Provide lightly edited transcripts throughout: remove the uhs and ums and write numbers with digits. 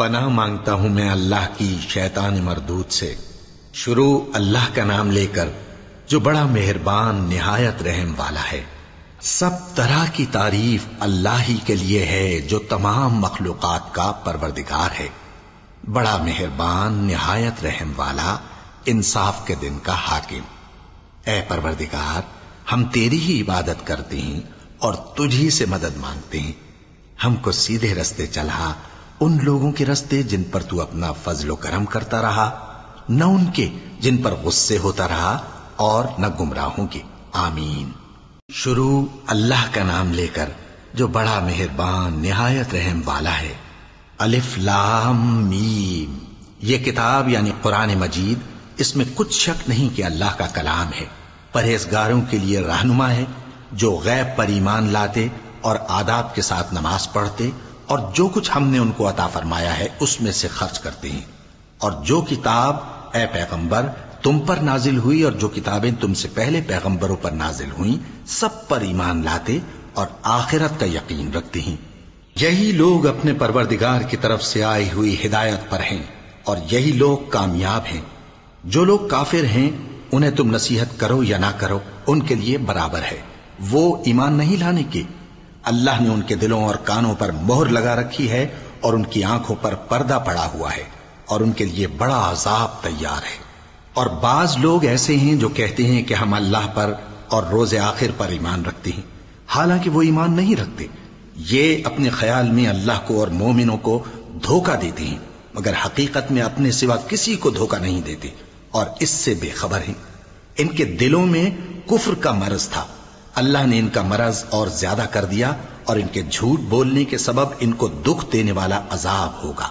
پناہ مانگتا ہوں میں اللہ کی شیطان مردود سے۔ شروع اللہ کا نام لے کر جو بڑا مہربان نہایت رحم والا ہے۔ سب طرح کی تعریف اللہ ہی کے لیے ہے جو تمام مخلوقات کا پروردگار ہے، بڑا مہربان نہایت رحم والا، انصاف کے دن کا حاکم۔ اے پروردگار، ہم تیری ہی عبادت کرتے ہیں اور تجھی سے مدد مانگتے ہیں۔ ہم کو سیدھے رستے چلا، ان لوگوں کے رستے جن پر تو اپنا فضل و کرم کرتا رہا، نہ ان کے جن پر غصے ہوتا رہا، اور نہ گمراہوں کے۔ آمین۔ شروع اللہ کا نام لے کر جو بڑا مہربان نہایت رحم والا ہے۔ الف لام میم، یہ کتاب یعنی قرآن مجید، اس میں کچھ شک نہیں کہ اللہ کا کلام ہے، پرہیزگاروں کے لیے رہنما ہے، جو غیب پر ایمان لاتے اور آداب کے ساتھ نماز پڑھتے اور جو کچھ ہم نے ان کو عطا فرمایا ہے اس میں سے خرچ کرتے ہیں، اور جو کتاب اے پیغمبر تم پر نازل ہوئی اور جو کتابیں تم سے پہلے پیغمبروں پر نازل ہوئیں سب پر ایمان لاتے اور آخرت کا یقین رکھتے ہیں۔ یہی لوگ اپنے پروردگار کی طرف سے آئی ہوئی ہدایت پر ہیں اور یہی لوگ کامیاب ہیں۔ جو لوگ کافر ہیں انہیں تم نصیحت کرو یا نہ کرو ان کے لیے برابر ہے، وہ ایمان نہیں لانے کے۔ اللہ نے ان کے دلوں اور کانوں پر مہر لگا رکھی ہے اور ان کی آنکھوں پر پردہ پڑا ہوا ہے اور ان کے لیے بڑا عذاب تیار ہے۔ اور بعض لوگ ایسے ہیں جو کہتے ہیں کہ ہم اللہ پر اور روز آخر پر ایمان رکھتے ہیں، حالانکہ وہ ایمان نہیں رکھتے۔ یہ اپنے خیال میں اللہ کو اور مومنوں کو دھوکہ دیتے ہیں، مگر حقیقت میں اپنے سوا کسی کو دھوکہ نہیں دیتے اور اس سے بے خبر ہیں۔ ان کے دلوں میں کفر کا مرض تھا، اللہ نے ان کا مرض اور زیادہ کر دیا اور ان کے جھوٹ بولنے کے سبب ان کو دکھ دینے والا عذاب ہوگا۔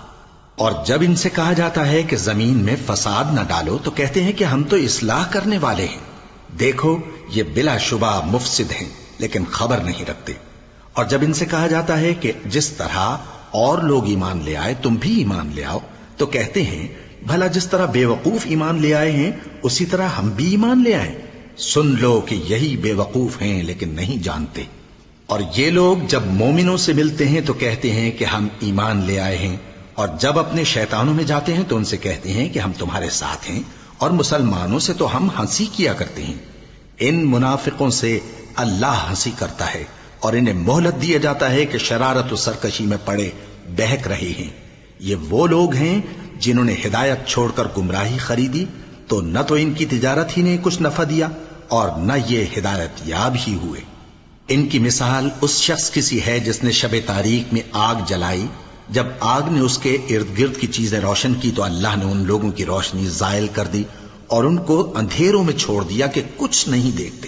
اور جب ان سے کہا جاتا ہے کہ زمین میں فساد نہ ڈالو تو کہتے ہیں کہ ہم تو اصلاح کرنے والے ہیں۔ دیکھو یہ بلا شبہ مفسد ہیں لیکن خبر نہیں رکھتے۔ اور جب ان سے کہا جاتا ہے کہ جس طرح اور لوگ ایمان لے آئے تم بھی ایمان لے آؤ تو کہتے ہیں بھلا جس طرح بے وقوف ایمان لے آئے ہیں اسی طرح ہم بھی ایمان لے آئیں۔ سن لو کہ یہی بے وقوف ہیں لیکن نہیں جانتے۔ اور یہ لوگ جب مومنوں سے ملتے ہیں تو کہتے ہیں کہ ہم ایمان لے آئے ہیں، اور جب اپنے شیطانوں میں جاتے ہیں تو ان سے کہتے ہیں کہ ہم تمہارے ساتھ ہیں، اور مسلمانوں سے تو ہم ہنسی کیا کرتے ہیں۔ ان منافقوں سے اللہ ہنسی کرتا ہے اور انہیں مہلت دیا جاتا ہے کہ شرارت و سرکشی میں پڑے بہک رہے ہیں۔ یہ وہ لوگ ہیں جنہوں نے ہدایت چھوڑ کر گمراہی خریدی، تو نہ تو ان کی تجارت ہی نے کچھ نفع دیا اور نہ یہ ہدایت یاب ہی ہوئے۔ ان کی مثال اس شخص کی سی ہے جس نے شب تاریک میں آگ جلائی، جب آگ نے اس کے ارد گرد کی چیزیں روشن کی تو اللہ نے ان لوگوں کی روشنی زائل کر دی اور ان کو اندھیروں میں چھوڑ دیا کہ کچھ نہیں دیکھتے۔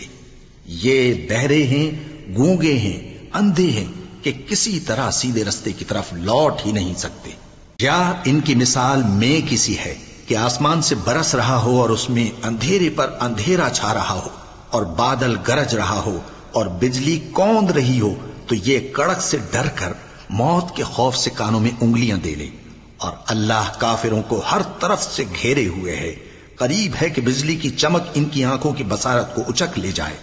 یہ بہرے ہیں، گونگے ہیں، اندھے ہیں کہ کسی طرح سیدھے رستے کی طرف لوٹ ہی نہیں سکتے۔ یا ان کی مثال میں کسی ہے کہ آسمان سے برس رہا ہو اور اس میں اندھیرے پر اندھیرا چھا رہا ہو اور بادل گرج رہا ہو اور بجلی کوند رہی ہو تو یہ کڑک سے ڈر کر موت کے خوف سے کانوں میں انگلیاں دے لے۔ اور اللہ کافروں کو ہر طرف سے گھیرے ہوئے ہے، قریب ہے کہ بجلی کی چمک ان کی آنکھوں کی بصارت کو اچک لے جائے۔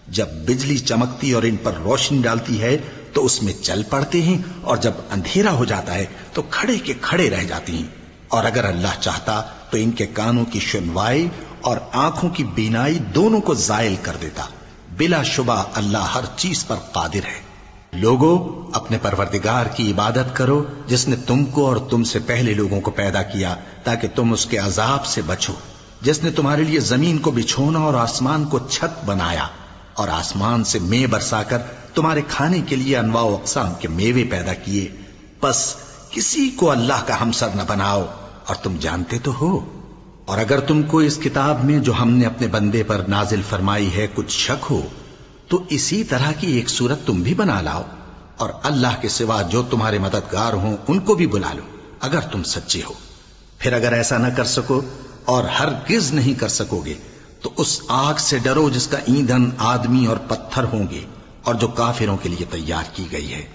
جب بجلی چمکتی اور ان پر روشنی ڈالتی ہے تو اس میں چل پڑتے ہیں، اور جب اندھیرا ہو جاتا ہے تو کھڑے کے کھڑے رہ جاتے ہیں۔ اور اگر اللہ چاہتا تو ان کے کانوں کی سنوائی اور آنکھوں کی بینائی دونوں کو زائل کر دیتا۔ بلا شبہ اللہ ہر چیز پر قادر ہے۔ لوگوں، اپنے پروردگار کی عبادت کرو جس نے تم کو اور تم سے پہلے لوگوں کو پیدا کیا تاکہ تم اس کے عذاب سے بچو، جس نے تمہارے لیے زمین کو بچھونا اور آسمان کو چھت بنایا اور آسمان سے مے برسا کر تمہارے کھانے کے لیے انواع و اقسام کے میوے پیدا کیے۔ بس کسی کو اللہ کا ہمسر نہ بناؤ، اور تم جانتے تو ہو۔ اور اگر تم کو اس کتاب میں جو ہم نے اپنے بندے پر نازل فرمائی ہے کچھ شک ہو تو اسی طرح کی ایک صورت تم بھی بنا لاؤ، اور اللہ کے سوا جو تمہارے مددگار ہوں ان کو بھی بلا لو اگر تم سچے ہو۔ پھر اگر ایسا نہ کر سکو اور ہرگز نہیں کر سکو گے تو اس آگ سے ڈرو جس کا ایندھن آدمی اور پتھر ہوں گے اور جو کافروں کے لیے تیار کی گئی ہے۔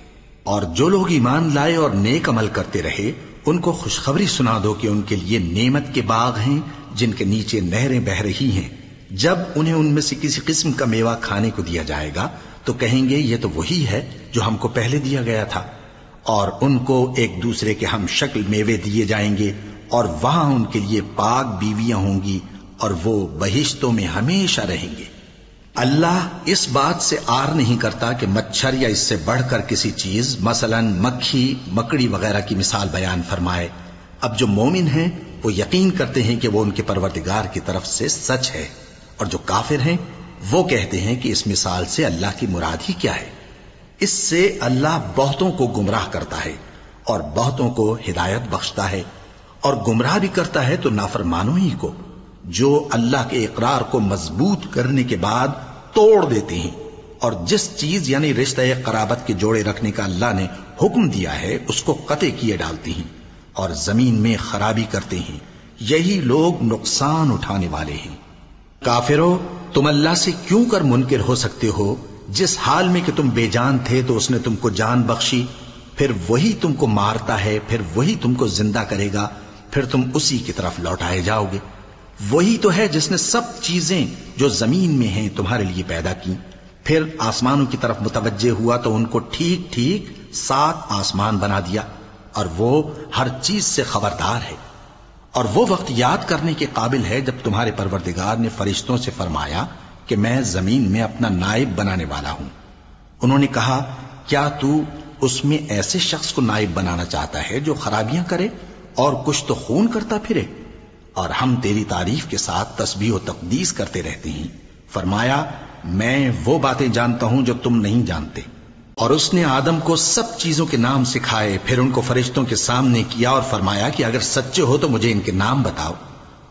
اور جو لوگ ایمان لائے اور نیک عمل کرتے رہے ان کو خوشخبری سنا دو کہ ان کے لیے نعمت کے باغ ہیں جن کے نیچے نہریں بہہ رہی ہیں۔ جب انہیں ان میں سے کسی قسم کا میوہ کھانے کو دیا جائے گا تو کہیں گے یہ تو وہی ہے جو ہم کو پہلے دیا گیا تھا، اور ان کو ایک دوسرے کے ہم شکل میوے دیے جائیں گے، اور وہاں ان کے لیے پاک بیویاں ہوں گی، اور وہ بہشتوں میں ہمیشہ رہیں گے۔ اللہ اس بات سے آر نہیں کرتا کہ مچھر یا اس سے بڑھ کر کسی چیز مثلا مکھی، مکڑی وغیرہ کی مثال بیان فرمائے۔ اب جو مومن ہیں وہ یقین کرتے ہیں کہ وہ ان کے پروردگار کی طرف سے سچ ہے، اور جو کافر ہیں وہ کہتے ہیں کہ اس مثال سے اللہ کی مراد ہی کیا ہے۔ اس سے اللہ بہتوں کو گمراہ کرتا ہے اور بہتوں کو ہدایت بخشتا ہے، اور گمراہ بھی کرتا ہے تو نافرمانوں ہی کو، جو اللہ کے اقرار کو مضبوط کرنے کے بعد توڑ دیتے ہیں، اور جس چیز یعنی رشتہ قرابت کے جوڑے رکھنے کا اللہ نے حکم دیا ہے اس کو قطع کیے ڈالتے ہیں، اور زمین میں خرابی کرتے ہیں۔ یہی لوگ نقصان اٹھانے والے ہیں۔ کافرو، تم اللہ سے کیوں کر منکر ہو سکتے ہو؟ جس حال میں کہ تم بے جان تھے تو اس نے تم کو جان بخشی، پھر وہی تم کو مارتا ہے، پھر وہی تم کو زندہ کرے گا، پھر تم اسی کی طرف لوٹائے جاؤ گے۔ وہی تو ہے جس نے سب چیزیں جو زمین میں ہیں تمہارے لیے پیدا کی، پھر آسمانوں کی طرف متوجہ ہوا تو ان کو ٹھیک ٹھیک 7 آسمان بنا دیا، اور وہ ہر چیز سے خبردار ہے۔ اور وہ وقت یاد کرنے کے قابل ہے جب تمہارے پروردگار نے فرشتوں سے فرمایا کہ میں زمین میں اپنا نائب بنانے والا ہوں۔ انہوں نے کہا، کیا تو اس میں ایسے شخص کو نائب بنانا چاہتا ہے جو خرابیاں کرے اور کچھ تو خون کرتا پھرے؟ اور ہم تیری تعریف کے ساتھ تسبیح و تقدیس کرتے رہتے ہیں۔ فرمایا، میں وہ باتیں جانتا ہوں جو تم نہیں جانتے۔ اور اس نے آدم کو سب چیزوں کے نام سکھائے، پھر ان کو فرشتوں کے سامنے کیا اور فرمایا کہ اگر سچے ہو تو مجھے ان کے نام بتاؤ۔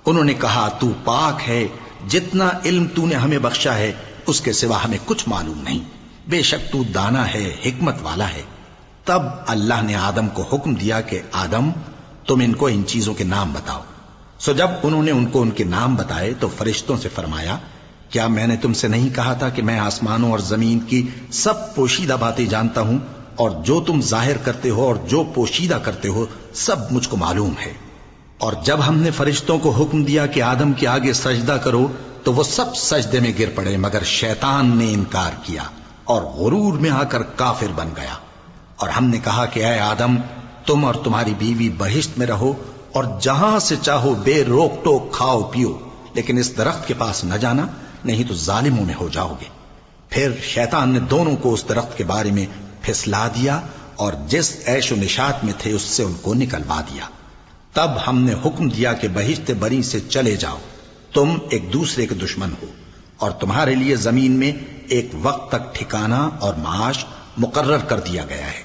انہوں نے کہا، تو پاک ہے، جتنا علم تو نے ہمیں بخشا ہے اس کے سوا ہمیں کچھ معلوم نہیں، بے شک تو دانا ہے، حکمت والا ہے۔ تب اللہ نے آدم کو حکم دیا کہ آدم، تم ان کو ان چیزوں کے نام بتاؤ۔ سو جب انہوں نے ان کو ان کے نام بتائے تو فرشتوں سے فرمایا، کیا میں نے تم سے نہیں کہا تھا کہ میں آسمانوں اور زمین کی سب پوشیدہ باتیں جانتا ہوں، اور جو تم ظاہر کرتے ہو اور جو پوشیدہ کرتے ہو سب مجھ کو معلوم ہے۔ اور جب ہم نے فرشتوں کو حکم دیا کہ آدم کے آگے سجدہ کرو تو وہ سب سجدے میں گر پڑے، مگر شیطان نے انکار کیا اور غرور میں آ کر کافر بن گیا۔ اور ہم نے کہا کہ اے آدم، تم اور تمہاری بیوی بہشت میں رہو، اور جہاں سے چاہو بے روک ٹوک کھاؤ پیو، لیکن اس درخت کے پاس نہ جانا، نہیں تو ظالموں میں ہو جاؤ گے۔ پھر شیطان نے دونوں کو اس درخت کے بارے میں پھسلا دیا اور جس عیش و نشاط میں تھے اس سے ان کو نکلوا دیا۔ تب ہم نے حکم دیا کہ بہشت بری سے چلے جاؤ، تم ایک دوسرے کے دشمن ہو، اور تمہارے لیے زمین میں ایک وقت تک ٹھکانہ اور معاش مقرر کر دیا گیا ہے۔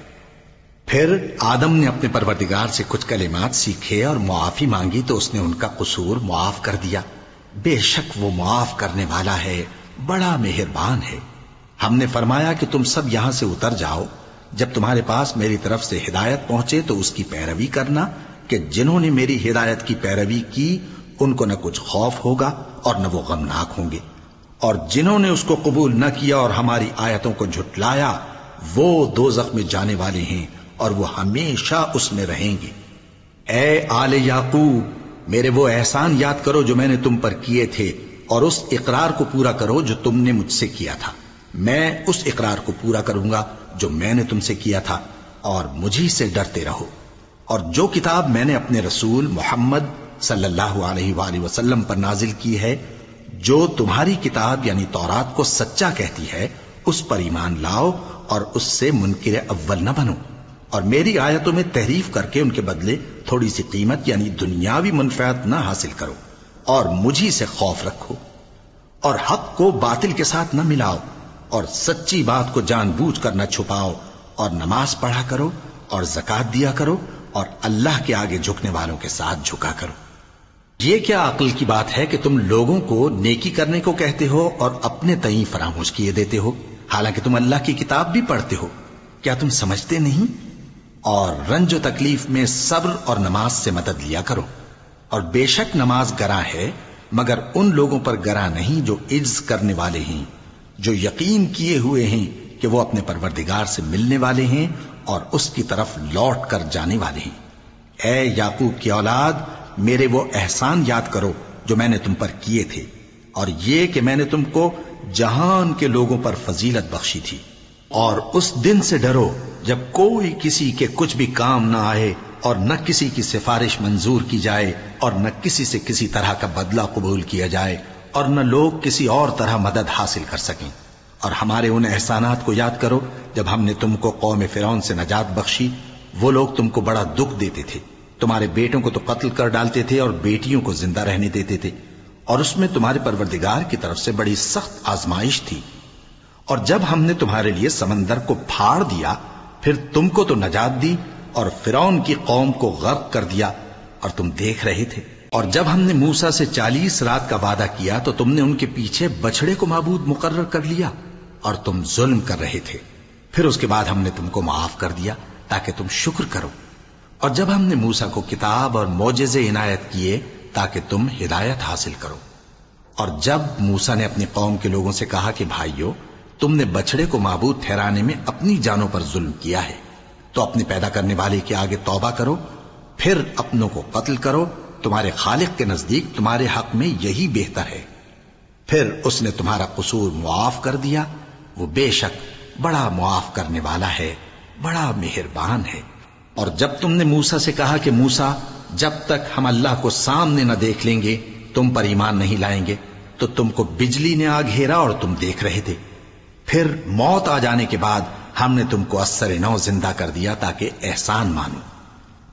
پھر آدم نے اپنے پروردگار سے کچھ کلمات سیکھے اور معافی مانگی تو اس نے ان کا قصور معاف کر دیا۔ بے شک وہ معاف کرنے والا ہے، بڑا مہربان ہے۔ ہم نے فرمایا کہ تم سب یہاں سے اتر جاؤ، جب تمہارے پاس میری طرف سے ہدایت پہنچے تو اس کی پیروی کرنا، کہ جنہوں نے میری ہدایت کی پیروی کی ان کو نہ کچھ خوف ہوگا اور نہ وہ غمناک ہوں گے، اور جنہوں نے اس کو قبول نہ کیا اور ہماری آیتوں کو جھٹلایا وہ دوزخ میں جانے والے ہیں اور وہ ہمیشہ اس میں رہیں گے۔ اے آل یعقوب، میرے وہ احسان یاد کرو جو میں نے تم پر کیے تھے، اور اس اقرار کو پورا کرو جو تم نے مجھ سے کیا تھا۔ میں اس اقرار کو پورا کروں گا جو میں نے تم سے کیا تھا، اور مجھی سے ڈرتے رہو۔ اور جو کتاب میں نے اپنے رسول محمد صلی اللہ علیہ وآلہ وسلم پر نازل کی ہے، جو تمہاری کتاب یعنی تورات کو سچا کہتی ہے، اس پر ایمان لاؤ اور اس سے منکر اول نہ بنو، اور میری آیتوں میں تحریف کر کے ان کے بدلے تھوڑی سی قیمت یعنی دنیاوی منفعت نہ حاصل کرو، اور مجھی سے خوف رکھو، اور حق کو باطل کے ساتھ نہ ملاؤ، اور سچی بات کو جان بوجھ کر نہ چھپاؤ، اور نماز پڑھا کرو اور زکوٰۃ دیا کرو، اور اللہ کے آگے جھکنے والوں کے ساتھ جھکا کرو۔ یہ کیا عقل کی بات ہے کہ تم لوگوں کو نیکی کرنے کو کہتے ہو اور اپنے تئیں فراموش کیے دیتے ہو، حالانکہ تم اللہ کی کتاب بھی پڑھتے ہو؟ کیا تم سمجھتے نہیں؟ اور رنج و تکلیف میں صبر اور نماز سے مدد لیا کرو، اور بے شک نماز گراں ہے، مگر ان لوگوں پر گراں نہیں جو عجز کرنے والے ہیں، جو یقین کیے ہوئے ہیں کہ وہ اپنے پروردگار سے ملنے والے ہیں اور اس کی طرف لوٹ کر جانے والے ہیں۔ اے یعقوب کی اولاد، میرے وہ احسان یاد کرو جو میں نے تم پر کیے تھے، اور یہ کہ میں نے تم کو جہان کے لوگوں پر فضیلت بخشی تھی، اور اس دن سے ڈرو جب کوئی کسی کے کچھ بھی کام نہ آئے اور نہ کسی کی سفارش منظور کی جائے اور نہ کسی سے کسی طرح کا بدلہ قبول کیا جائے اور نہ لوگ کسی اور طرح مدد حاصل کر سکیں. اور ہمارے ان احسانات کو یاد کرو جب ہم نے تم کو قوم فرعون سے نجات بخشی. وہ لوگ تم کو بڑا دکھ دیتے تھے، تمہارے بیٹوں کو تو قتل کر ڈالتے تھے اور بیٹیوں کو زندہ رہنے دیتے تھے، اور اس میں تمہارے پروردگار کی طرف سے بڑی سخت آزمائش تھی. اور جب ہم نے تمہارے لیے سمندر کو پھاڑ دیا پھر تم کو تو نجات دی اور فرعون کی قوم کو غرق کر دیا اور تم دیکھ رہے تھے. اور جب ہم نے موسیٰ سے 40 رات کا وعدہ کیا تو تم نے ان کے پیچھے بچڑے کو معبود مقرر کر لیا اور تم ظلم کر رہے تھے. پھر اس کے بعد ہم نے تم کو معاف کر دیا تاکہ تم شکر کرو. اور جب ہم نے موسیٰ کو کتاب اور معجزے عنایت کیے تاکہ تم ہدایت حاصل کرو. اور جب موسیٰ نے اپنی قوم کے لوگوں سے کہا کہ بھائیو، تم نے بچڑے کو معبود ٹھہرانے میں اپنی جانوں پر ظلم کیا ہے، تو اپنے پیدا کرنے والے کے آگے توبہ کرو، پھر اپنوں کو قتل کرو، تمہارے خالق کے نزدیک تمہارے حق میں یہی بہتر ہے. پھر اس نے تمہارا قصور معاف کر دیا. وہ بے شک بڑا معاف کرنے والا ہے، بڑا مہربان ہے. اور جب تم نے موسیٰ سے کہا کہ موسیٰ، جب تک ہم اللہ کو سامنے نہ دیکھ لیں گے تم پر ایمان نہیں لائیں گے، تو تم کو بجلی نے آ گھیرا اور تم دیکھ رہے تھے. پھر موت آ جانے کے بعد ہم نے تم کو اثر نو زندہ کر دیا تاکہ احسان مانو.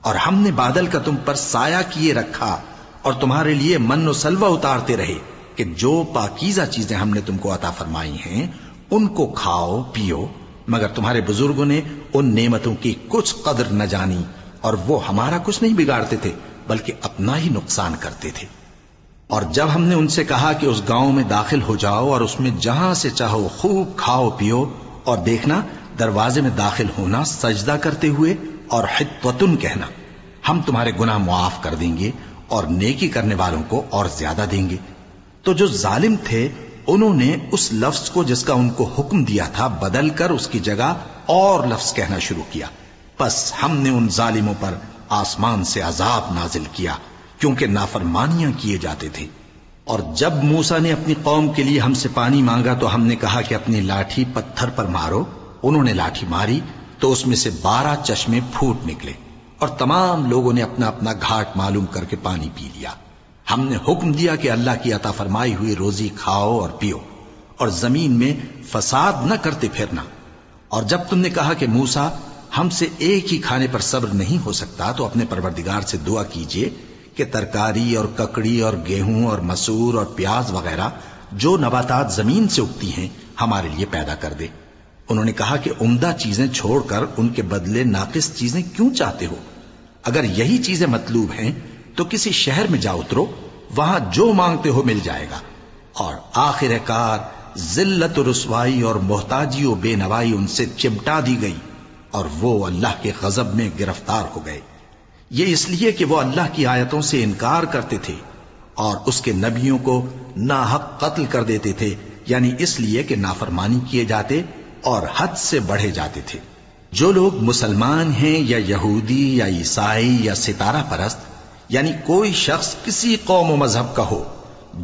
اور ہم نے بادل کا تم پر سایہ کیے رکھا اور تمہارے لیے من و سلوہ اتارتے رہے کہ جو پاکیزہ چیزیں ہم نے تم کو عطا فرمائی ہیں ان کو کھاؤ پیو، مگر تمہارے بزرگوں نے ان نعمتوں کی کچھ قدر نہ جانی اور وہ ہمارا کچھ نہیں بگاڑتے تھے بلکہ اپنا ہی نقصان کرتے تھے. اور جب ہم نے ان سے کہا کہ اس گاؤں میں داخل ہو جاؤ اور اس میں جہاں سے چاہو خوب کھاؤ پیو، اور دیکھنا دروازے میں داخل ہونا سجدہ کرتے ہوئے اور حطوتن کہنا، ہم تمہارے گناہ معاف کر دیں گے اور نیکی کرنے والوں کو اور زیادہ دیں گے. تو جو ظالم تھے انہوں نے اس لفظ کو جس کا ان کو حکم دیا تھا بدل کر اس کی جگہ اور لفظ کہنا شروع کیا. پس ہم نے ان ظالموں پر آسمان سے عذاب نازل کیا کیونکہ نافرمانیاں کیے جاتے تھے. اور جب موسیٰ نے اپنی قوم کے لیے ہم سے پانی مانگا تو ہم نے کہا کہ اپنی لاٹھی پتھر پر مارو. انہوں نے لاٹھی ماری تو اس میں سے 12 چشمے پھوٹ نکلے اور تمام لوگوں نے اپنا اپنا گھاٹ معلوم کر کے پانی پی لیا. ہم نے حکم دیا کہ اللہ کی عطا فرمائی ہوئی روزی کھاؤ اور پیو اور زمین میں فساد نہ کرتے پھرنا. اور جب تم نے کہا کہ موسیٰ ہم سے ایک ہی کھانے پر صبر نہیں ہو سکتا تو اپنے پروردگار سے دعا کیجئے کہ ترکاری اور ککڑی اور گیہوں اور مسور اور پیاز وغیرہ جو نباتات زمین سے اگتی ہیں ہمارے لیے پیدا کر دے. انہوں نے کہا کہ عمدہ چیزیں چھوڑ کر ان کے بدلے ناقص چیزیں کیوں چاہتے ہو؟ اگر یہی چیزیں مطلوب ہیں تو کسی شہر میں جا اترو، وہاں جو مانگتے ہو مل جائے گا. اور آخر کار ذلت و رسوائی اور محتاجی و بے نوائی ان سے چمٹا دی گئی اور وہ اللہ کے غضب میں گرفتار ہو گئے. یہ اس لیے کہ وہ اللہ کی آیتوں سے انکار کرتے تھے اور اس کے نبیوں کو ناحق قتل کر دیتے تھے، یعنی اس لیے کہ نافرمانی کیے جاتے اور حد سے بڑھے جاتے تھے. جو لوگ مسلمان ہیں یا یہودی یا عیسائی یا ستارہ پرست، یعنی کوئی شخص کسی قوم و مذہب کا ہو،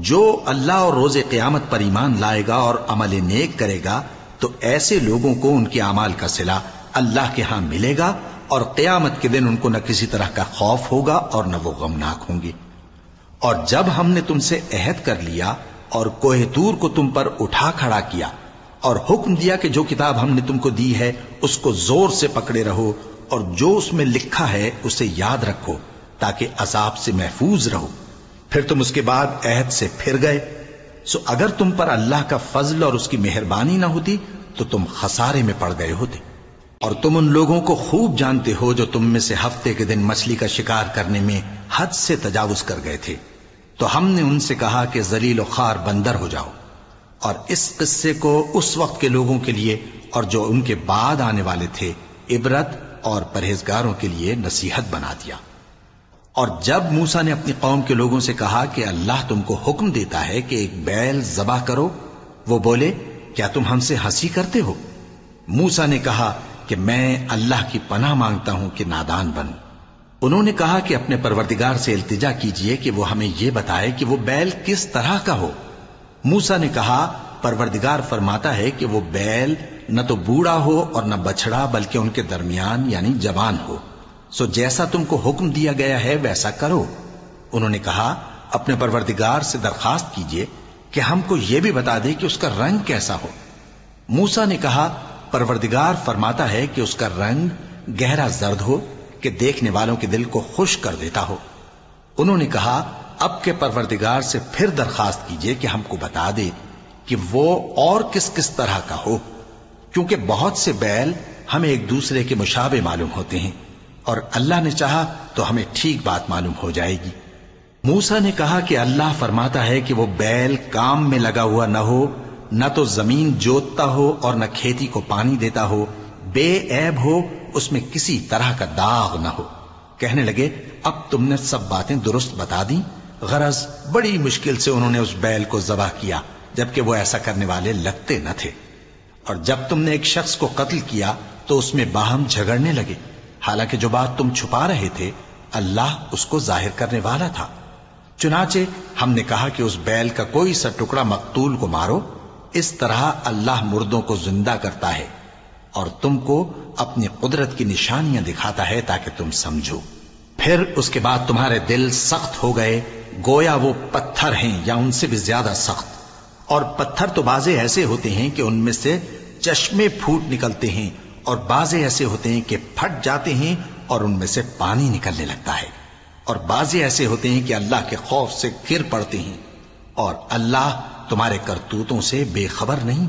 جو اللہ اور روز قیامت پر ایمان لائے گا اور عمل نیک کرے گا تو ایسے لوگوں کو ان کے اعمال کا صلہ اللہ کے ہاں ملے گا اور قیامت کے دن ان کو نہ کسی طرح کا خوف ہوگا اور نہ وہ غمناک ہوں گے. اور جب ہم نے تم سے عہد کر لیا اور کوہ طور کو تم پر اٹھا کھڑا کیا اور حکم دیا کہ جو کتاب ہم نے تم کو دی ہے اس کو زور سے پکڑے رہو اور جو اس میں لکھا ہے اسے یاد رکھو تاکہ عذاب سے محفوظ رہو، پھر تم اس کے بعد عہد سے پھر گئے، سو اگر تم پر اللہ کا فضل اور اس کی مہربانی نہ ہوتی تو تم خسارے میں پڑ گئے ہوتے. اور تم ان لوگوں کو خوب جانتے ہو جو تم میں سے ہفتے کے دن مچھلی کا شکار کرنے میں حد سے تجاوز کر گئے تھے، تو ہم نے ان سے کہا کہ ذلیل و خوار بندر ہو جاؤ. اور اس قصے کو اس وقت کے لوگوں کے لیے اور جو ان کے بعد آنے والے تھے عبرت اور پرہیزگاروں کے لیے نصیحت بنا دیا. اور جب موسیٰ نے اپنی قوم کے لوگوں سے کہا کہ اللہ تم کو حکم دیتا ہے کہ ایک بیل ذبح کرو، وہ بولے کیا تم ہم سے ہنسی کرتے ہو؟ موسیٰ نے کہا کہ میں اللہ کی پناہ مانگتا ہوں کہ نادان بنوں. انہوں نے کہا کہ اپنے پروردگار سے التجا کیجئے کہ وہ ہمیں یہ بتائے کہ وہ بیل کس طرح کا ہو. موسیٰ نے کہا پروردگار فرماتا ہے کہ وہ بیل نہ تو بوڑھا ہو اور نہ بچڑا بلکہ ان کے درمیان یعنی جوان ہو، سو جیسا تم کو حکم دیا گیا ہے ویسا کرو۔ انہوں نے کہا اپنے پروردگار سے درخواست کیجئے کہ ہم کو یہ بھی بتا دے کہ اس کا رنگ کیسا ہو۔ موسیٰ نے کہا پروردگار فرماتا ہے کہ اس کا رنگ گہرا زرد ہو کہ دیکھنے والوں کے دل کو خوش کر دیتا ہو۔ انہوں نے کہا اب کے پروردگار سے پھر درخواست کیجئے کہ ہم کو بتا دے کہ وہ اور کس کس طرح کا ہو، کیونکہ بہت سے بیل ہمیں ایک دوسرے کے مشابہ معلوم ہوتے ہیں، اور اللہ نے چاہا تو ہمیں ٹھیک بات معلوم ہو جائے گی۔ موسیٰ نے کہا کہ اللہ فرماتا ہے کہ وہ بیل کام میں لگا ہوا نہ ہو، نہ تو زمین جوتتا ہو اور نہ کھیتی کو پانی دیتا ہو، بے عیب ہو، اس میں کسی طرح کا داغ نہ ہو۔ کہنے لگے اب تم نے سب باتیں درست بتا دیں۔ غرض بڑی مشکل سے انہوں نے اس بیل کو ذبح کیا، جبکہ وہ ایسا کرنے والے لگتے نہ تھے۔ اور جب تم نے ایک شخص کو قتل کیا تو اس میں باہم جھگڑنے لگے، حالانکہ جو بات تم چھپا رہے تھے اللہ اس کو ظاہر کرنے والا تھا۔ چنانچہ ہم نے کہا کہ اس بیل کا کوئی سا ٹکڑا مقتول کو مارو، اس طرح اللہ مردوں کو زندہ کرتا ہے اور تم کو اپنی قدرت کی نشانیاں دکھاتا ہے تاکہ تم سمجھو۔ پھر اس کے بعد تمہارے دل سخت ہو گئے گویا وہ پتھر ہیں یا ان سے بھی زیادہ سخت، اور پتھر تو بعضے ایسے ہوتے ہیں کہ ان میں سے چشمے پھوٹ نکلتے ہیں، اور بعضے ایسے ہوتے ہیں کہ پھٹ جاتے ہیں اور ان میں سے پانی نکلنے لگتا ہے، اور بعضے ایسے ہوتے ہیں کہ اللہ کے خوف سے گر پڑتے ہیں، اور اللہ تمہارے کرتوتوں سے بے خبر نہیں۔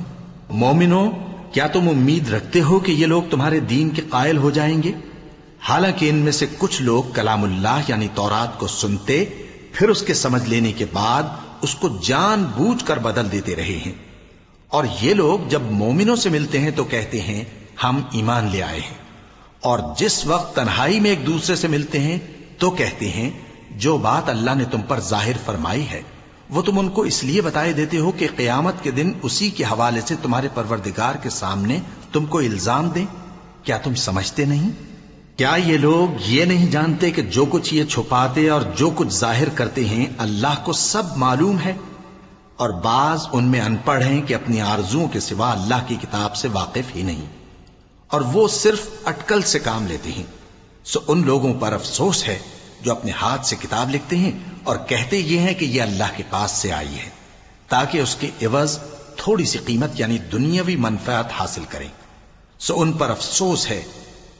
مومنو، کیا تم امید رکھتے ہو کہ یہ لوگ تمہارے دین کے قائل ہو جائیں گے؟ حالانکہ ان میں سے کچھ لوگ کلام اللہ یعنی تورات کو سنتے پھر اس کے سمجھ لینے کے بعد اس کو جان بوجھ کر بدل دیتے رہے ہیں، اور یہ لوگ جب مومنوں سے ملتے ہیں تو کہتے ہیں ہم ایمان لے آئے ہیں، اور جس وقت تنہائی میں ایک دوسرے سے ملتے ہیں تو کہتے ہیں جو بات اللہ نے تم پر ظاہر فرمائی ہے وہ تم ان کو اس لیے بتائے دیتے ہو کہ قیامت کے دن اسی کے حوالے سے تمہارے پروردگار کے سامنے تم کو الزام دیں۔ کیا تم سمجھتے نہیں؟ کیا یہ لوگ یہ نہیں جانتے کہ جو کچھ یہ چھپاتے اور جو کچھ ظاہر کرتے ہیں اللہ کو سب معلوم ہے؟ اور بعض ان میں ان پڑھ ہیں کہ اپنی آرزوؤں کے سوا اللہ کی کتاب سے واقف ہی نہیں، اور وہ صرف اٹکل سے کام لیتے ہیں۔ سو ان لوگوں پر افسوس ہے جو اپنے ہاتھ سے کتاب لکھتے ہیں اور کہتے یہ ہیں کہ یہ اللہ کے پاس سے آئی ہے تاکہ اس کے عوض تھوڑی سی قیمت یعنی دنیاوی منفعت حاصل کریں۔ سو ان پر افسوس ہے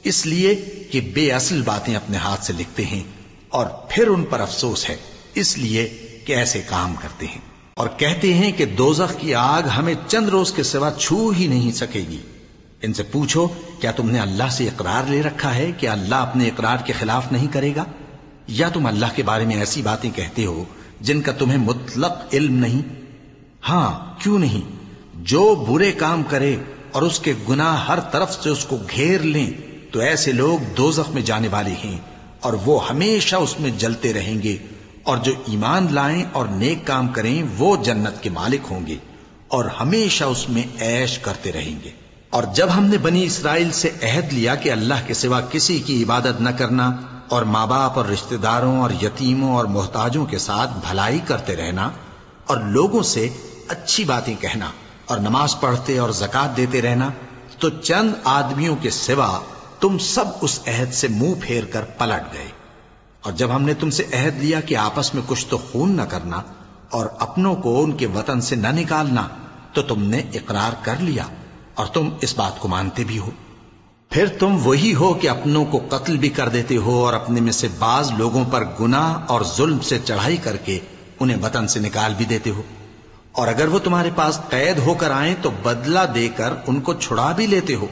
اس لیے کہ بے اصل باتیں اپنے ہاتھ سے لکھتے ہیں، اور پھر ان پر افسوس ہے اس لیے کہ ایسے کام کرتے ہیں، اور کہتے ہیں کہ دوزخ کی آگ ہمیں چند روز کے سوا چھو ہی نہیں سکے گی۔ ان سے پوچھو کیا تم نے اللہ سے اقرار لے رکھا ہے کہ اللہ اپنے اقرار کے خلاف نہیں کرے گا؟ یا تم اللہ کے بارے میں ایسی باتیں کہتے ہو جن کا تمہیں مطلق علم نہیں؟ ہاں کیوں نہیں، جو برے کام کرے اور اس کے گناہ ہر طرف سے اس کو گھیر لیں تو ایسے لوگ دوزخ میں جانے والے ہیں اور وہ ہمیشہ اس میں جلتے رہیں گے، اور جو ایمان لائیں اور نیک کام کریں وہ جنت کے مالک ہوں گے اور ہمیشہ اس میں عیش کرتے رہیں گے۔ اور جب ہم نے بنی اسرائیل سے عہد لیا کہ اللہ کے سوا کسی کی عبادت نہ کرنا اور ماں باپ اور رشتہ داروں اور یتیموں اور محتاجوں کے ساتھ بھلائی کرتے رہنا اور لوگوں سے اچھی باتیں کہنا اور نماز پڑھتے اور زکوٰۃ دیتے رہنا، تو چند آدمیوں کے سوا تم سب اس عہد سے منہ پھیر کر پلٹ گئے۔ اور جب ہم نے تم سے عہد لیا کہ آپس میں کچھ تو خون نہ کرنا اور اپنوں کو ان کے وطن سے نہ نکالنا، تو تم نے اقرار کر لیا اور تم اس بات کو مانتے بھی ہو۔ پھر تم وہی ہو کہ اپنوں کو قتل بھی کر دیتے ہو اور اپنے میں سے بعض لوگوں پر گناہ اور ظلم سے چڑھائی کر کے انہیں وطن سے نکال بھی دیتے ہو، اور اگر وہ تمہارے پاس قید ہو کر آئیں تو بدلہ دے کر ان کو چھڑا بھی لیتے ہو،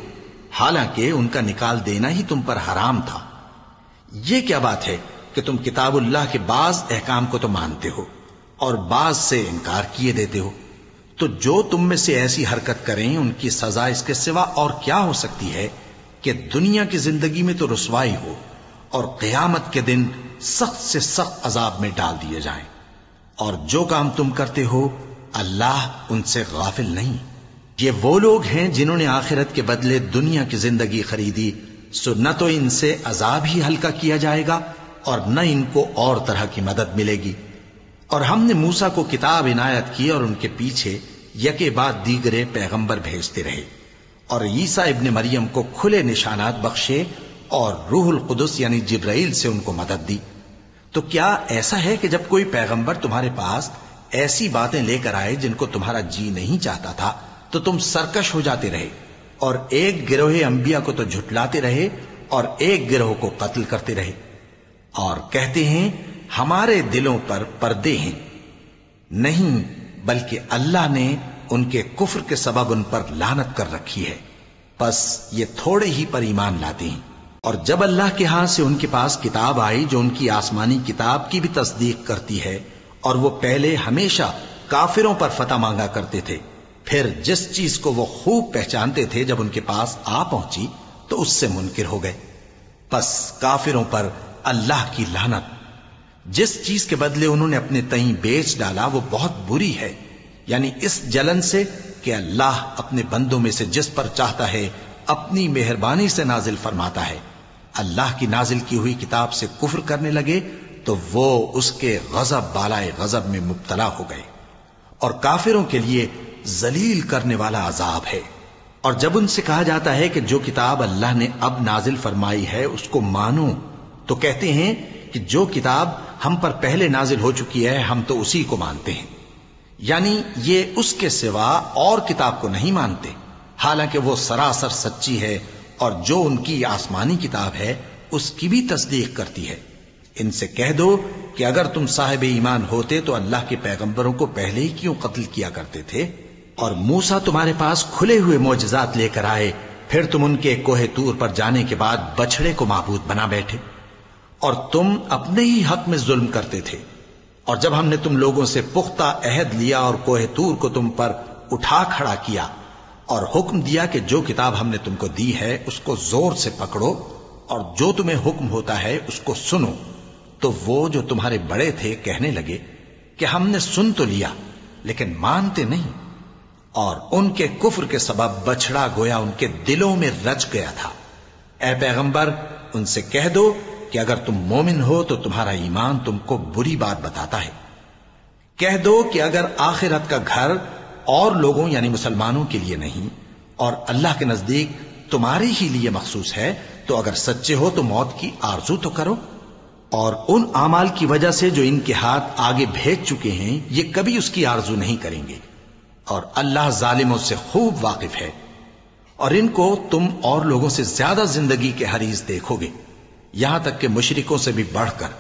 حالانکہ ان کا نکال دینا ہی تم پر حرام تھا۔ یہ کیا بات ہے کہ تم کتاب اللہ کے بعض احکام کو تو مانتے ہو اور بعض سے انکار کیے دیتے ہو؟ تو جو تم میں سے ایسی حرکت کریں ان کی سزا اس کے سوا اور کیا ہو سکتی ہے کہ دنیا کی زندگی میں تو رسوائی ہو اور قیامت کے دن سخت سے سخت عذاب میں ڈال دیے جائیں۔ اور جو کام تم کرتے ہو اللہ ان سے غافل نہیں۔ یہ وہ لوگ ہیں جنہوں نے آخرت کے بدلے دنیا کی زندگی خریدی، سو نہ تو ان سے عذاب ہی ہلکا کیا جائے گا اور نہ ان کو اور طرح کی مدد ملے گی۔ اور ہم نے موسیٰ کو کتاب عنایت کی اور ان کے پیچھے یکے بعد دیگرے پیغمبر بھیجتے رہے اور عیسیٰ ابن مریم کو کھلے نشانات بخشے اور روح القدس یعنی جبرائیل سے ان کو مدد دی۔ تو کیا ایسا ہے کہ جب کوئی پیغمبر تمہارے پاس ایسی باتیں لے کر آئے جن کو تمہارا جی نہیں چاہتا تھا تو تم سرکش ہو جاتے رہے اور ایک گروہ انبیاء کو تو جھٹلاتے رہے اور ایک گروہ کو قتل کرتے رہے اور کہتے ہیں ہمارے دلوں پر پردے ہیں؟ نہیں، بلکہ اللہ نے ان کے کفر کے سبب ان پر لعنت کر رکھی ہے، بس یہ تھوڑے ہی پر ایمان لاتے ہیں۔ اور جب اللہ کے ہاں سے ان کے پاس کتاب آئی جو ان کی آسمانی کتاب کی بھی تصدیق کرتی ہے، اور وہ پہلے ہمیشہ کافروں پر فتح مانگا کرتے تھے، پھر جس چیز کو وہ خوب پہچانتے تھے جب ان کے پاس آ پہنچی تو اس سے منکر ہو گئے، پس کافروں پر اللہ کی لعنت۔ جس چیز کے بدلے انہوں نے اپنے تئیں بیچ ڈالا وہ بہت بری ہے، یعنی اس جلن سے کہ اللہ اپنے بندوں میں سے جس پر چاہتا ہے اپنی مہربانی سے نازل فرماتا ہے۔ اللہ کی نازل کی ہوئی کتاب سے کفر کرنے لگے تو وہ اس کے غضب بالائے غضب میں مبتلا ہو گئے، اور کافروں کے لیے ذلیل کرنے والا عذاب ہے۔ اور جب ان سے کہا جاتا ہے کہ جو کتاب اللہ نے اب نازل فرمائی ہے اس کو مانو، تو کہتے ہیں کہ جو کتاب ہم پر پہلے نازل ہو چکی ہے ہم تو اسی کو مانتے ہیں، یعنی یہ اس کے سوا اور کتاب کو نہیں مانتے، حالانکہ وہ سراسر سچی ہے اور جو ان کی آسمانی کتاب ہے اس کی بھی تصدیق کرتی ہے۔ ان سے کہہ دو کہ اگر تم صاحب ایمان ہوتے تو اللہ کے پیغمبروں کو پہلے ہی کیوں قتل کیا کرتے تھے؟ اور موسیٰ تمہارے پاس کھلے ہوئے معجزات لے کر آئے، پھر تم ان کے کوہ طور پر جانے کے بعد بچڑے کو معبود بنا بیٹھے، اور تم اپنے ہی حق میں ظلم کرتے تھے۔ اور جب ہم نے تم لوگوں سے پختہ عہد لیا اور کوہ طور کو تم پر اٹھا کھڑا کیا اور حکم دیا کہ جو کتاب ہم نے تم کو دی ہے اس کو زور سے پکڑو اور جو تمہیں حکم ہوتا ہے اس کو سنو، تو وہ جو تمہارے بڑے تھے کہنے لگے کہ ہم نے سن تو لیا لیکن مانتے نہیں، اور ان کے کفر کے سبب بچڑا گویا ان کے دلوں میں رچ گیا تھا۔ اے پیغمبر ان سے کہہ دو کہ اگر تم مومن ہو تو تمہارا ایمان تم کو بری بات بتاتا ہے۔ کہہ دو کہ اگر آخرت کا گھر اور لوگوں یعنی مسلمانوں کے لیے نہیں اور اللہ کے نزدیک تمہارے ہی لیے مخصوص ہے تو اگر سچے ہو تو موت کی آرزو تو کرو، اور ان اعمال کی وجہ سے جو ان کے ہاتھ آگے بھیج چکے ہیں یہ کبھی اس کی آرزو نہیں کریں گے، اور اللہ ظالموں سے خوب واقف ہے۔ اور ان کو تم اور لوگوں سے زیادہ زندگی کے حریص دیکھو گے، یہاں تک کہ مشرکوں سے بھی بڑھ کر۔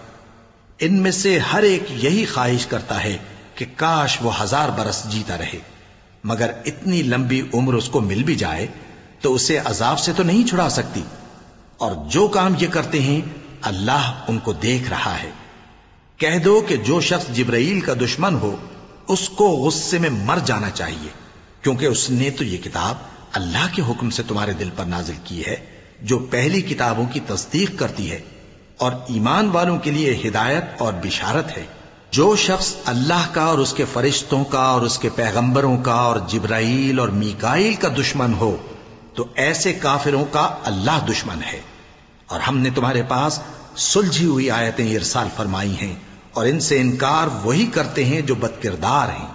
ان میں سے ہر ایک یہی خواہش کرتا ہے کہ کاش وہ 1000 برس جیتا رہے، مگر اتنی لمبی عمر اس کو مل بھی جائے تو اسے عذاب سے تو نہیں چھڑا سکتی، اور جو کام یہ کرتے ہیں اللہ ان کو دیکھ رہا ہے۔ کہہ دو کہ جو شخص جبرائیل کا دشمن ہو اس کو غصے میں مر جانا چاہیے، کیونکہ اس نے تو یہ کتاب اللہ کے حکم سے تمہارے دل پر نازل کی ہے جو پہلی کتابوں کی تصدیق کرتی ہے اور ایمان والوں کے لیے ہدایت اور بشارت ہے۔ جو شخص اللہ کا اور اس کے فرشتوں کا اور اس کے پیغمبروں کا اور جبرائیل اور میکائیل کا دشمن ہو تو ایسے کافروں کا اللہ دشمن ہے۔ اور ہم نے تمہارے پاس سلجھی ہوئی آیتیں ارسال فرمائی ہیں اور ان سے انکار وہی کرتے ہیں جو بد کردار ہیں۔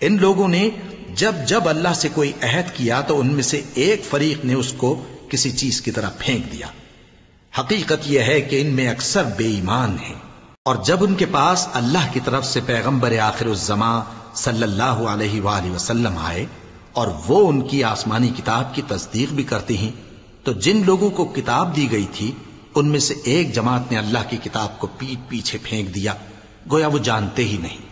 ان لوگوں نے جب جب اللہ سے کوئی عہد کیا تو ان میں سے ایک فریق نے اس کو کسی چیز کی طرح پھینک دیا۔ حقیقت یہ ہے کہ ان میں اکثر بے ایمان ہیں، اور جب ان کے پاس اللہ کی طرف سے پیغمبر آخر الزمان صلی اللہ علیہ وآلہ وسلم آئے اور وہ ان کی آسمانی کتاب کی تصدیق بھی کرتے ہیں، تو جن لوگوں کو کتاب دی گئی تھی ان میں سے ایک جماعت نے اللہ کی کتاب کو پیٹ پیچھے پھینک دیا گویا وہ جانتے ہی نہیں،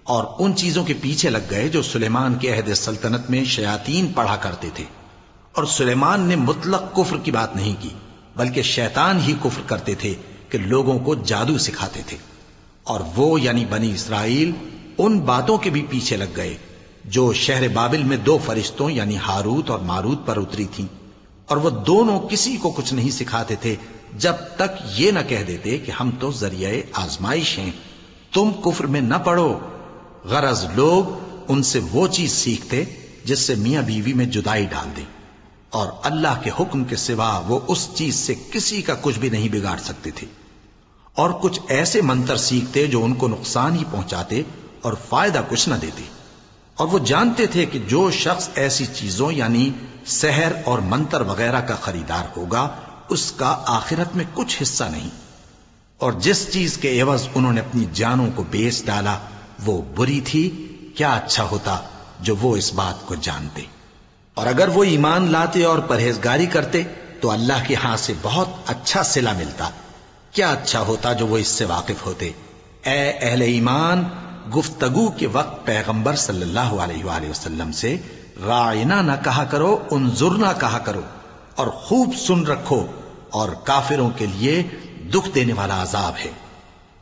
اور ان چیزوں کے پیچھے لگ گئے جو سلیمان کے عہد سلطنت میں شیاطین پڑھا کرتے تھے۔ اور سلیمان نے مطلق کفر کی بات نہیں کی، بلکہ شیطان ہی کفر کرتے تھے کہ لوگوں کو جادو سکھاتے تھے، اور وہ یعنی بنی اسرائیل ان باتوں کے بھی پیچھے لگ گئے جو شہر بابل میں 2 فرشتوں یعنی ہاروت اور ماروت پر اتری تھیں، اور وہ دونوں کسی کو کچھ نہیں سکھاتے تھے جب تک یہ نہ کہہ دیتے کہ ہم تو ذریعہ آزمائش ہیں، تم کفر میں نہ پڑو۔ غرض لوگ ان سے وہ چیز سیکھتے جس سے میاں بیوی میں جدائی ڈال دیں، اور اللہ کے حکم کے سوا وہ اس چیز سے کسی کا کچھ بھی نہیں بگاڑ سکتے تھے، اور کچھ ایسے منتر سیکھتے جو ان کو نقصان ہی پہنچاتے اور فائدہ کچھ نہ دیتے۔ اور وہ جانتے تھے کہ جو شخص ایسی چیزوں یعنی سحر اور منتر وغیرہ کا خریدار ہوگا اس کا آخرت میں کچھ حصہ نہیں، اور جس چیز کے عوض انہوں نے اپنی جانوں کو بیچ ڈالا وہ بری تھی۔ کیا اچھا ہوتا جو وہ اس بات کو جانتے، اور اگر وہ ایمان لاتے اور پرہیزگاری کرتے تو اللہ کے ہاں سے بہت اچھا صلہ ملتا۔ کیا اچھا ہوتا جو وہ اس سے واقف ہوتے۔ اے اہل ایمان، گفتگو کے وقت پیغمبر صلی اللہ علیہ وآلہ وسلم سے راعنا نہ کہا کرو، انظرنا کہا کرو، اور خوب سن رکھو، اور کافروں کے لیے دکھ دینے والا عذاب ہے۔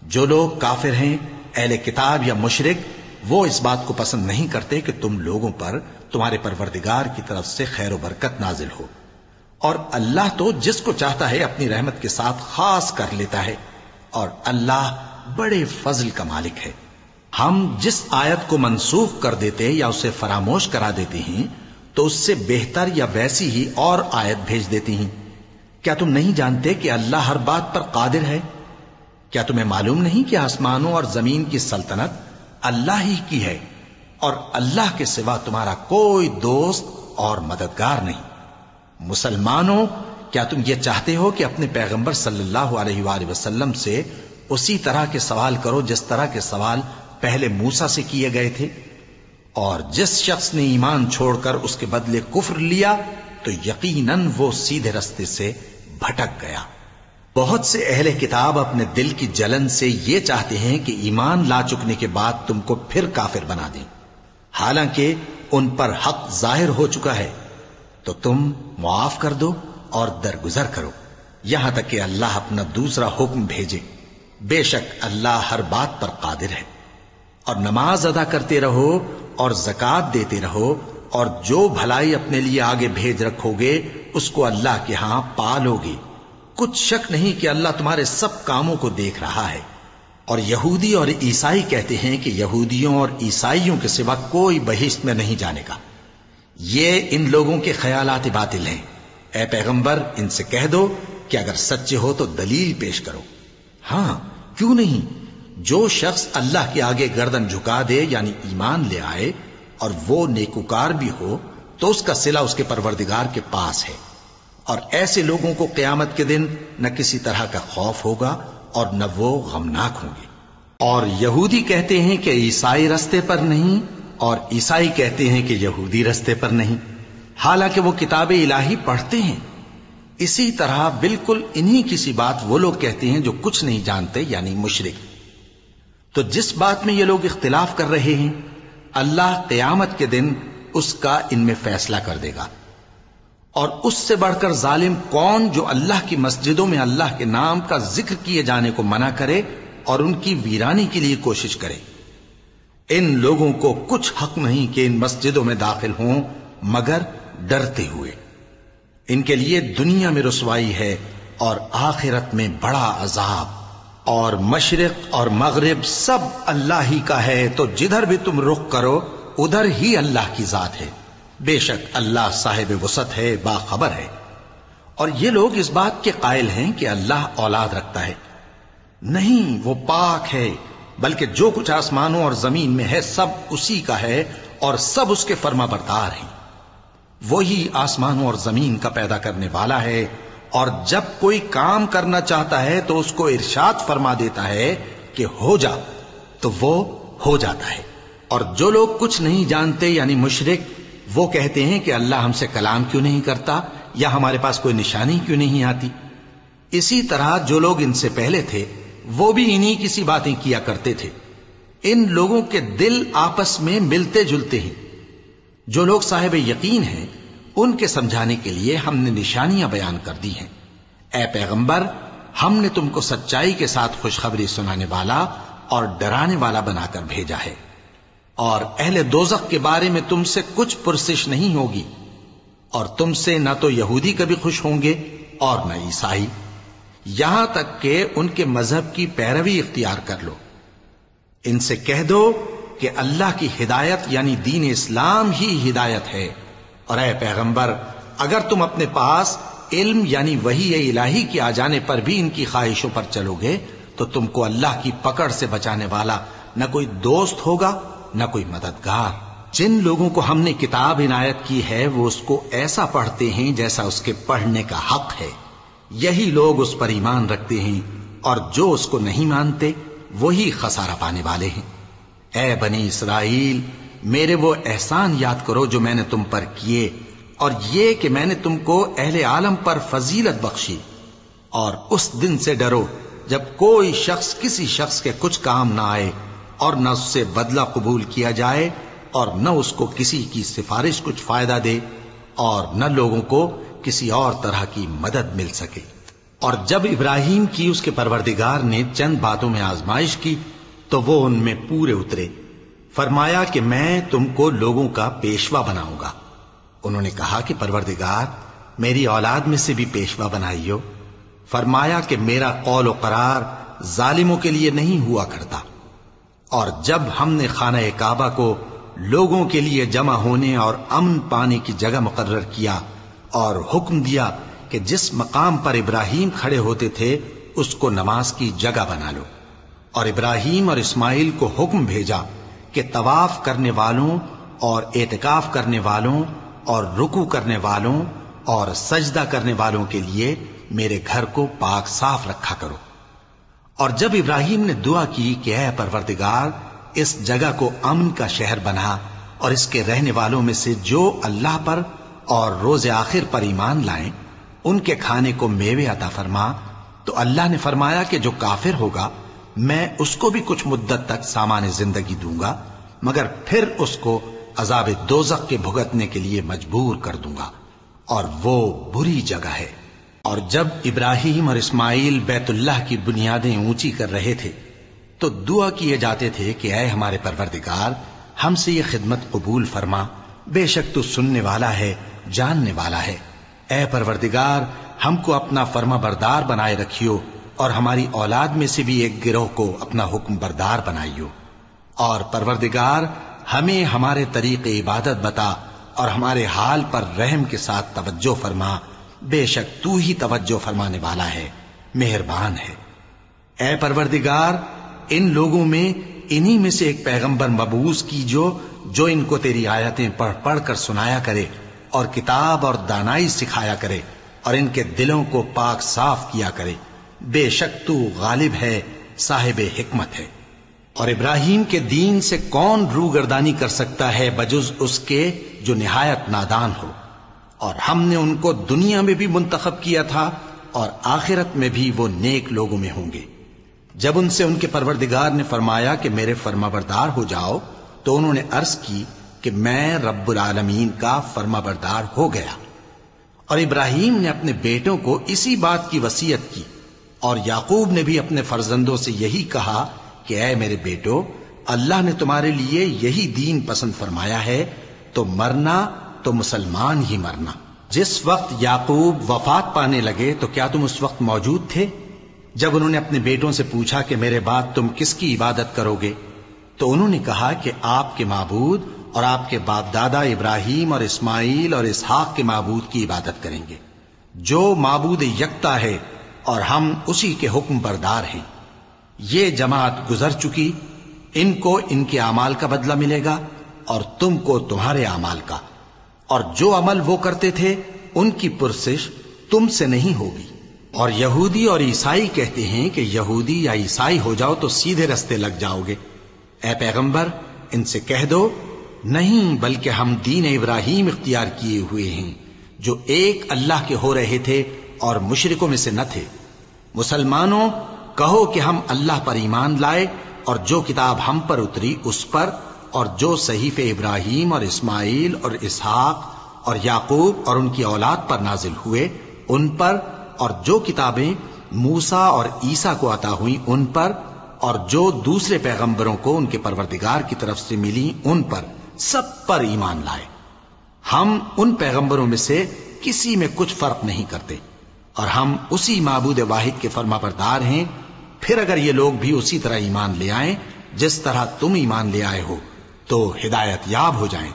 جو لوگ کافر ہیں، اہل کتاب یا مشرک، وہ اس بات کو پسند نہیں کرتے کہ تم لوگوں پر تمہارے پروردگار کی طرف سے خیر و برکت نازل ہو، اور اللہ تو جس کو چاہتا ہے اپنی رحمت کے ساتھ خاص کر لیتا ہے، اور اللہ بڑے فضل کا مالک ہے۔ ہم جس آیت کو منسوخ کر دیتے یا اسے فراموش کرا دیتے ہیں تو اس سے بہتر یا ویسی ہی اور آیت بھیج دیتی ہیں۔ کیا تم نہیں جانتے کہ اللہ ہر بات پر قادر ہے؟ کیا تمہیں معلوم نہیں کہ آسمانوں اور زمین کی سلطنت اللہ ہی کی ہے، اور اللہ کے سوا تمہارا کوئی دوست اور مددگار نہیں؟ مسلمانوں، کیا تم یہ چاہتے ہو کہ اپنے پیغمبر صلی اللہ علیہ وآلہ وسلم سے اسی طرح کے سوال کرو جس طرح کے سوال پہلے موسیٰ سے کیے گئے تھے؟ اور جس شخص نے ایمان چھوڑ کر اس کے بدلے کفر لیا تو یقیناً وہ سیدھے رستے سے بھٹک گیا۔ بہت سے اہل کتاب اپنے دل کی جلن سے یہ چاہتے ہیں کہ ایمان لا چکنے کے بعد تم کو پھر کافر بنا دیں، حالانکہ ان پر حق ظاہر ہو چکا ہے۔ تو تم معاف کر دو اور درگزر کرو یہاں تک کہ اللہ اپنا دوسرا حکم بھیجے۔ بے شک اللہ ہر بات پر قادر ہے۔ اور نماز ادا کرتے رہو اور زکوٰۃ دیتے رہو، اور جو بھلائی اپنے لیے آگے بھیج رکھو گے اس کو اللہ کے ہاں پالو گے۔ کچھ شک نہیں کہ اللہ تمہارے سب کاموں کو دیکھ رہا ہے۔ اور یہودی اور عیسائی کہتے ہیں کہ یہودیوں اور عیسائیوں کے سوا کوئی بہشت میں نہیں جانے گا۔ یہ ان لوگوں کے خیالات باطل ہیں۔ اے پیغمبر، ان سے کہہ دو کہ اگر سچے ہو تو دلیل پیش کرو۔ ہاں، کیوں نہیں؟ جو شخص اللہ کے آگے گردن جھکا دے یعنی ایمان لے آئے اور وہ نیکوکار بھی ہو تو اس کا صلہ اس کے پروردگار کے پاس ہے، اور ایسے لوگوں کو قیامت کے دن نہ کسی طرح کا خوف ہوگا اور نہ وہ غمناک ہوں گے۔ اور یہودی کہتے ہیں کہ عیسائی رستے پر نہیں، اور عیسائی کہتے ہیں کہ یہودی رستے پر نہیں، حالانکہ وہ کتاب الہی پڑھتے ہیں۔ اسی طرح بالکل انہی کسی بات وہ لوگ کہتے ہیں جو کچھ نہیں جانتے یعنی مشرک۔ تو جس بات میں یہ لوگ اختلاف کر رہے ہیں اللہ قیامت کے دن اس کا ان میں فیصلہ کر دے گا۔ اور اس سے بڑھ کر ظالم کون جو اللہ کی مسجدوں میں اللہ کے نام کا ذکر کیے جانے کو منع کرے اور ان کی ویرانی کے لیے کوشش کرے۔ ان لوگوں کو کچھ حق نہیں کہ ان مسجدوں میں داخل ہوں مگر ڈرتے ہوئے۔ ان کے لیے دنیا میں رسوائی ہے اور آخرت میں بڑا عذاب۔ اور مشرق اور مغرب سب اللہ ہی کا ہے، تو جدھر بھی تم رخ کرو ادھر ہی اللہ کی ذات ہے۔ بے شک اللہ صاحب وسعت ہے، باخبر ہے۔ اور یہ لوگ اس بات کے قائل ہیں کہ اللہ اولاد رکھتا ہے۔ نہیں، وہ پاک ہے، بلکہ جو کچھ آسمانوں اور زمین میں ہے سب اسی کا ہے، اور سب اس کے فرما بردار ہیں۔ وہی آسمانوں اور زمین کا پیدا کرنے والا ہے، اور جب کوئی کام کرنا چاہتا ہے تو اس کو ارشاد فرما دیتا ہے کہ ہو جا، تو وہ ہو جاتا ہے۔ اور جو لوگ کچھ نہیں جانتے یعنی مشرک، وہ کہتے ہیں کہ اللہ ہم سے کلام کیوں نہیں کرتا، یا ہمارے پاس کوئی نشانی کیوں نہیں آتی۔ اسی طرح جو لوگ ان سے پہلے تھے وہ بھی انہی کسی باتیں کیا کرتے تھے۔ ان لوگوں کے دل آپس میں ملتے جلتے ہیں۔ جو لوگ صاحب یقین ہیں ان کے سمجھانے کے لیے ہم نے نشانیاں بیان کر دی ہیں۔ اے پیغمبر، ہم نے تم کو سچائی کے ساتھ خوشخبری سنانے والا اور ڈرانے والا بنا کر بھیجا ہے، اور اہل دوزخ کے بارے میں تم سے کچھ پرسش نہیں ہوگی، اور تم سے نہ تو یہودی کبھی خوش ہوں گے اور نہ عیسائی، یہاں تک کہ ان کے مذہب کی پیروی اختیار کر لو۔ ان سے کہہ دو کہ اللہ کی ہدایت یعنی دین اسلام ہی ہدایت ہے، اور اے پیغمبر اگر تم اپنے پاس علم یعنی وحی الہی کے آ جانے پر بھی ان کی خواہشوں پر چلو گے تو تم کو اللہ کی پکڑ سے بچانے والا نہ کوئی دوست ہوگا نہ کوئی مددگار۔ جن لوگوں کو ہم نے کتاب عنایت کی ہے وہ اس کو ایسا پڑھتے ہیں جیسا اس کے پڑھنے کا حق ہے، یہی لوگ اس پر ایمان رکھتے ہیں، اور جو اس کو نہیں مانتے وہی خسارہ پانے والے ہیں۔ اے بنی اسرائیل، میرے وہ احسان یاد کرو جو میں نے تم پر کیے، اور یہ کہ میں نے تم کو اہل عالم پر فضیلت بخشی، اور اس دن سے ڈرو جب کوئی شخص کسی شخص کے کچھ کام نہ آئے، اور نہ اس سے بدلہ قبول کیا جائے، اور نہ اس کو کسی کی سفارش کچھ فائدہ دے، اور نہ لوگوں کو کسی اور طرح کی مدد مل سکے۔ اور جب ابراہیم کی اس کے پروردگار نے چند باتوں میں آزمائش کی تو وہ ان میں پورے اترے۔ فرمایا کہ میں تم کو لوگوں کا پیشوا بناؤں گا۔ انہوں نے کہا کہ پروردگار، میری اولاد میں سے بھی پیشوا بنائیو۔ فرمایا کہ میرا قول و قرار ظالموں کے لیے نہیں ہوا کرتا۔ اور جب ہم نے خانہ کعبہ کو لوگوں کے لیے جمع ہونے اور امن پانے کی جگہ مقرر کیا، اور حکم دیا کہ جس مقام پر ابراہیم کھڑے ہوتے تھے اس کو نماز کی جگہ بنا لو، اور ابراہیم اور اسماعیل کو حکم بھیجا کہ طواف کرنے والوں اور اعتکاف کرنے والوں اور رکوع کرنے والوں اور سجدہ کرنے والوں کے لیے میرے گھر کو پاک صاف رکھا کرو۔ اور جب ابراہیم نے دعا کی کہ اے پروردگار، اس جگہ کو امن کا شہر بنا، اور اس کے رہنے والوں میں سے جو اللہ پر اور روز آخر پر ایمان لائیں ان کے کھانے کو میوے عطا فرما، تو اللہ نے فرمایا کہ جو کافر ہوگا میں اس کو بھی کچھ مدت تک سامان زندگی دوں گا، مگر پھر اس کو عذاب دوزخ کے بھگتنے کے لیے مجبور کر دوں گا، اور وہ بری جگہ ہے۔ اور جب ابراہیم اور اسماعیل بیت اللہ کی بنیادیں اونچی کر رہے تھے تو دعا کیے جاتے تھے کہ اے ہمارے پروردگار، ہم سے یہ خدمت قبول فرما، بے شک تو سننے والا ہے، جاننے والا ہے۔ اے پروردگار، ہم کو اپنا فرما بردار بنائے رکھیو، اور ہماری اولاد میں سے بھی ایک گروہ کو اپنا حکم بردار بنائیو، اور پروردگار ہمیں ہمارے طریق عبادت بتا، اور ہمارے حال پر رحم کے ساتھ توجہ فرما، بے شک تو ہی توجہ فرمانے والا ہے، مہربان ہے۔ اے پروردگار، ان لوگوں میں انہی میں سے ایک پیغمبر مبعوث کی جو ان کو تیری آیتیں پڑھ پڑھ کر سنایا کرے، اور کتاب اور دانائی سکھایا کرے، اور ان کے دلوں کو پاک صاف کیا کرے، بے شک تو غالب ہے، صاحب حکمت ہے۔ اور ابراہیم کے دین سے کون روگردانی کر سکتا ہے بجز اس کے جو نہایت نادان ہو؟ اور ہم نے ان کو دنیا میں بھی منتخب کیا تھا، اور آخرت میں بھی وہ نیک لوگوں میں ہوں گے۔ جب ان سے ان کے پروردگار نے فرمایا کہ میرے فرما بردار ہو جاؤ، تو انہوں نے عرض کی کہ میں رب العالمین کا فرما بردار ہو گیا۔ اور ابراہیم نے اپنے بیٹوں کو اسی بات کی وصیت کی، اور یعقوب نے بھی اپنے فرزندوں سے یہی کہا کہ اے میرے بیٹو، اللہ نے تمہارے لیے یہی دین پسند فرمایا ہے، تو مرنا تو مسلمان ہی مرنا۔ جس وقت یعقوب وفات پانے لگے تو کیا تم اس وقت موجود تھے جب انہوں نے اپنے بیٹوں سے پوچھا کہ میرے بعد تم کس کی عبادت کرو گے؟ تو انہوں نے کہا کہ آپ کے معبود اور آپ کے باپ دادا ابراہیم اور اسماعیل اور اسحاق کے معبود کی عبادت کریں گے، جو معبود یکتا ہے، اور ہم اسی کے حکم بردار ہیں۔ یہ جماعت گزر چکی، ان کو ان کے اعمال کا بدلہ ملے گا، اور تم کو تمہارے اعمال کا، اور جو عمل وہ کرتے تھے ان کی پرسش تم سے نہیں ہوگی۔ اور یہودی اور عیسائی کہتے ہیں کہ یہودی یا عیسائی ہو جاؤ تو سیدھے رستے لگ جاؤ گے۔ اے پیغمبر، ان سے کہہ دو نہیں، بلکہ ہم دین ابراہیم اختیار کیے ہوئے ہیں، جو ایک اللہ کے ہو رہے تھے اور مشرکوں میں سے نہ تھے۔ مسلمانوں، کہو کہ ہم اللہ پر ایمان لائے، اور جو کتاب ہم پر اتری اس پر، اور جو صحیفے ابراہیم اور اسماعیل اور اسحاق اور یعقوب اور ان کی اولاد پر نازل ہوئے ان پر، اور جو کتابیں موسیٰ اور عیسیٰ کو عطا ہوئیں ان پر، اور جو دوسرے پیغمبروں کو ان کے پروردگار کی طرف سے ملی ان پر، سب پر ایمان لائے۔ ہم ان پیغمبروں میں سے کسی میں کچھ فرق نہیں کرتے، اور ہم اسی معبود واحد کے فرما بردار ہیں۔ پھر اگر یہ لوگ بھی اسی طرح ایمان لے آئیں جس طرح تم ایمان لے آئے ہو تو ہدایت یاب ہو جائیں،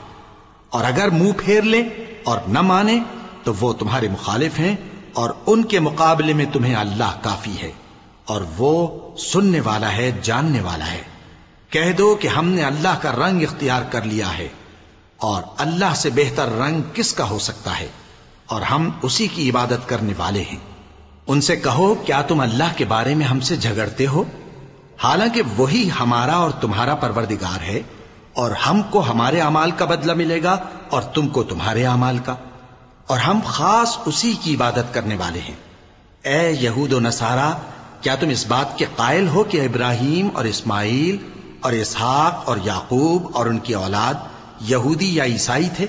اور اگر منہ پھیر لیں اور نہ مانیں تو وہ تمہارے مخالف ہیں، اور ان کے مقابلے میں تمہیں اللہ کافی ہے، اور وہ سننے والا ہے، جاننے والا ہے۔ کہہ دو کہ ہم نے اللہ کا رنگ اختیار کر لیا ہے، اور اللہ سے بہتر رنگ کس کا ہو سکتا ہے، اور ہم اسی کی عبادت کرنے والے ہیں۔ ان سے کہو کیا تم اللہ کے بارے میں ہم سے جھگڑتے ہو، حالانکہ وہی ہمارا اور تمہارا پروردگار ہے، اور ہم کو ہمارے اعمال کا بدلہ ملے گا اور تم کو تمہارے اعمال کا، اور ہم خاص اسی کی عبادت کرنے والے ہیں۔ اے یہود و نصارا، کیا تم اس بات کے قائل ہو کہ ابراہیم اور اسماعیل اور اسحاق اور یعقوب اور ان کی اولاد یہودی یا عیسائی تھے؟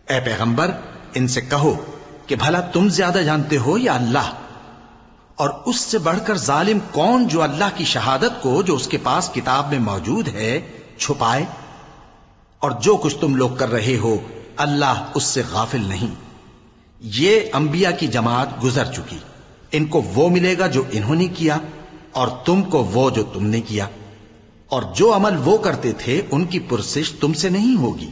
اے پیغمبر، ان سے کہو کہ بھلا تم زیادہ جانتے ہو یا اللہ؟ اور اس سے بڑھ کر ظالم کون جو اللہ کی شہادت کو جو اس کے پاس کتاب میں موجود ہے چھپائے؟ اور جو کچھ تم لوگ کر رہے ہو اللہ اس سے غافل نہیں۔ یہ انبیاء کی جماعت گزر چکی، ان کو وہ ملے گا جو انہوں نے کیا، اور تم کو وہ جو تم نے کیا، اور جو عمل وہ کرتے تھے ان کی پرسش تم سے نہیں ہوگی۔